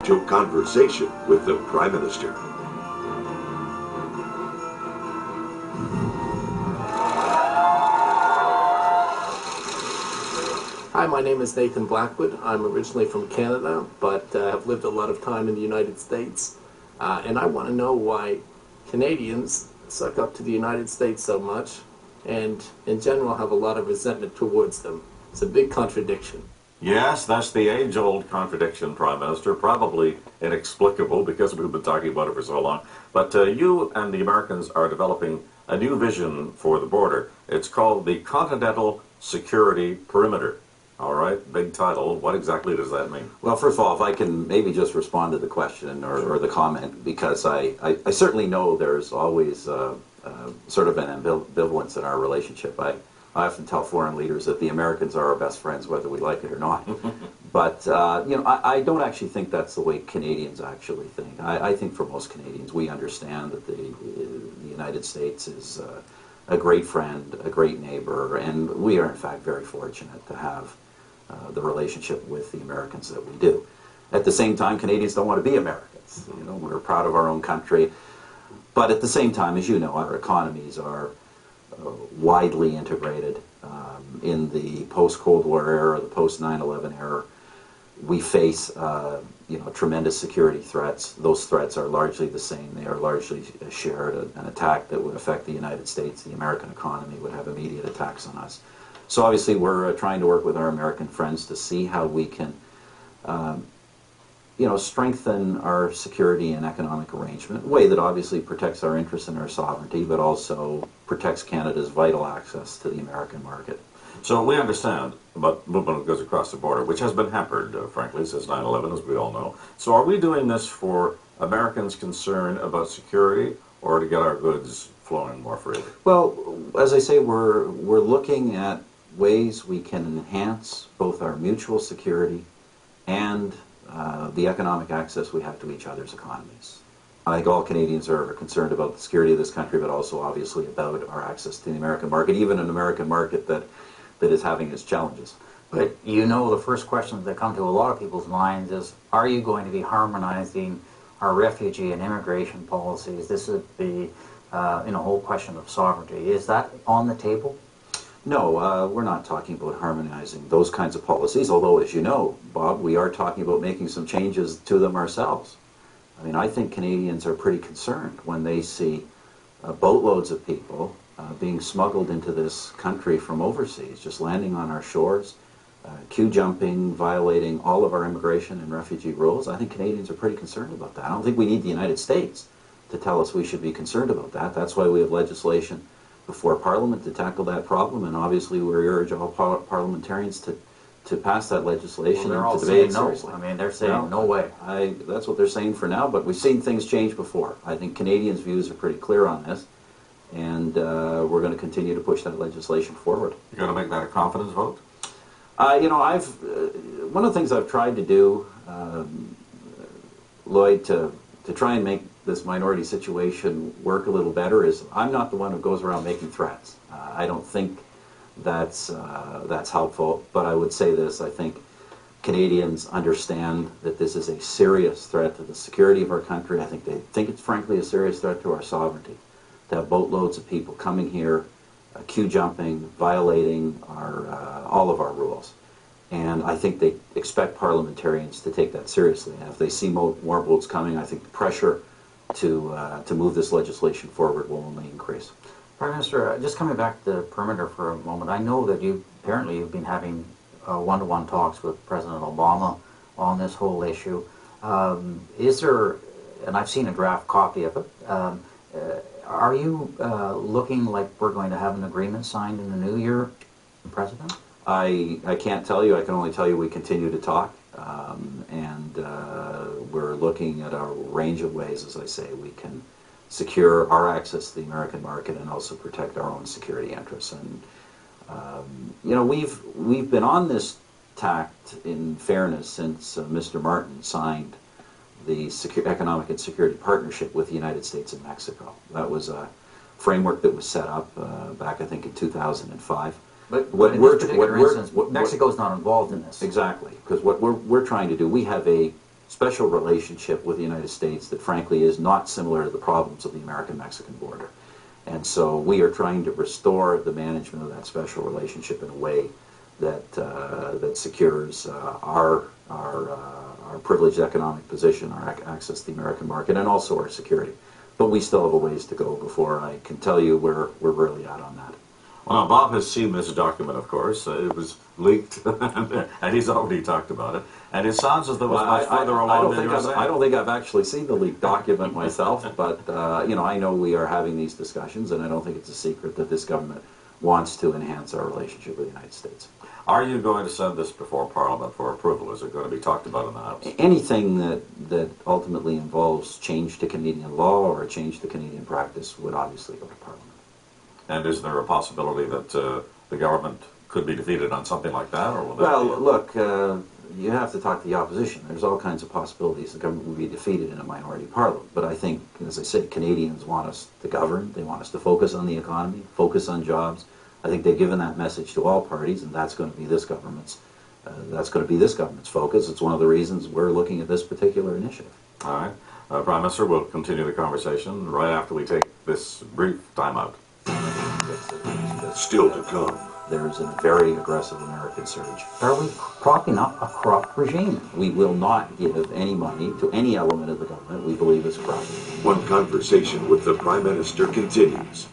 to conversation with the Prime Minister. Hi, my name is Nathan Blackwood. I'm originally from Canada, but have lived a lot of time in the United States. And I want to know why Canadians suck up to the United States so much and, in general, have a lot of resentment towards them. It's a big contradiction. Yes, that's the age-old contradiction, Prime Minister, probably inexplicable because we've been talking about it for so long. But you and the Americans are developing a new vision for the border. It's called the Continental Security Perimeter. All right, big title. What exactly does that mean? Well, first of all, if I can maybe just respond to the question or the comment, because I certainly know there's always sort of an ambivalence in our relationship. I often tell foreign leaders that the Americans are our best friends, whether we like it or not. But, you know, I don't actually think that's the way Canadians actually think. I think for most Canadians, we understand that the United States is a great friend, a great neighbor, and we are, in fact, very fortunate to have the relationship with the Americans that we do. At the same time, Canadians don't want to be Americans. You know, we're proud of our own country. But at the same time, as you know, our economies are widely integrated. In the post-Cold War era, the post-9/11 era, we face you know, tremendous security threats. Those threats are largely the same. They are largely shared. An attack that would affect the United States, the American economy, would have immediate attacks on us. So obviously we're trying to work with our American friends to see how we can you know, strengthen our security and economic arrangement, a way that obviously protects our interests and our sovereignty, but also protects Canada's vital access to the American market. So we understand about movement that goes across the border, which has been hampered, frankly, since 9/11, as we all know. So are we doing this for Americans' concern about security or to get our goods flowing more freely? Well, as I say, we're looking at ways we can enhance both our mutual security and the economic access we have to each other's economies. I think all Canadians are concerned about the security of this country, but also obviously about our access to the American market, even an American market that is having its challenges. But you know, the first questions that come to a lot of people's minds is, are you going to be harmonizing our refugee and immigration policies? This would be in a whole question of sovereignty. Is that on the table? No, we're not talking about harmonizing those kinds of policies, although, as you know, Bob, we are talking about making some changes to them ourselves. I mean, I think Canadians are pretty concerned when they see boatloads of people being smuggled into this country from overseas, just landing on our shores, queue jumping, violating all of our immigration and refugee rules. I think Canadians are pretty concerned about that. I don't think we need the United States to tell us we should be concerned about that. That's why we have legislation before Parliament to tackle that problem, and obviously we urge all parliamentarians to pass that legislation and to debate it seriously. I mean, they're saying no way. That's what they're saying for now, but we've seen things change before. I think Canadians' views are pretty clear on this, and we're going to continue to push that legislation forward. You're going to make that a confidence vote? You know, one of the things I've tried to do, Lloyd, to try and make this minority situation work a little better is I'm not the one who goes around making threats. I don't think that's helpful, but I would say this: I think Canadians understand that this is a serious threat to the security of our country. I think they think it's frankly a serious threat to our sovereignty. To have boatloads of people coming here, queue jumping, violating all of our rules. And I think they expect parliamentarians to take that seriously. And if they see more boats coming, I think the pressure to move this legislation forward will only increase. Prime Minister, just coming back to the perimeter for a moment, I know that apparently you've been having one-to-one talks with President Obama on this whole issue. Is there, and I've seen a draft copy of it, are you looking like we're going to have an agreement signed in the new year, President? I can't tell you. I can only tell you we continue to talk, and we're looking at a range of ways, as I say, we can secure our access to the American market and also protect our own security interests. And you know, we've been on this tact, in fairness, since Mr. Martin signed the Economic and Security Partnership with the United States and Mexico. That was a framework that was set up back, I think, in 2005. But in this particular instance, Mexico's not involved in this. Exactly, because what we're trying to do, we have a special relationship with the United States that frankly is not similar to the problems of the American-Mexican border. And so we are trying to restore the management of that special relationship in a way that that secures our privileged economic position, our access to the American market, and also our security. But we still have a ways to go before I can tell you where we're really at on that. Well, Bob has seen this document, of course. It was leaked, and he's already talked about it. And it sounds as though it's much further along than you're saying. I don't think I've actually seen the leaked document myself, but you know, I know we are having these discussions, and I don't think it's a secret that this government wants to enhance our relationship with the United States. Are you going to send this before Parliament for approval? Is it going to be talked about in the House? Anything that ultimately involves change to Canadian law or a change to Canadian practice would obviously go to Parliament. And is there a possibility that the government could be defeated on something like that? Or will that Well, be look, you have to talk to the opposition. There's all kinds of possibilities the government will be defeated in a minority parliament. But I think, as I said, Canadians want us to govern. They want us to focus on the economy, focus on jobs. I think they've given that message to all parties, and that's going to be this government's focus. It's one of the reasons we're looking at this particular initiative. All right. Prime Minister, we'll continue the conversation right after we take this brief timeout. Still to come. There's a very aggressive American surge. Are we propping up a corrupt regime? We will not give any money to any element of the government we believe is corrupt. One Conversation with the Prime Minister continues.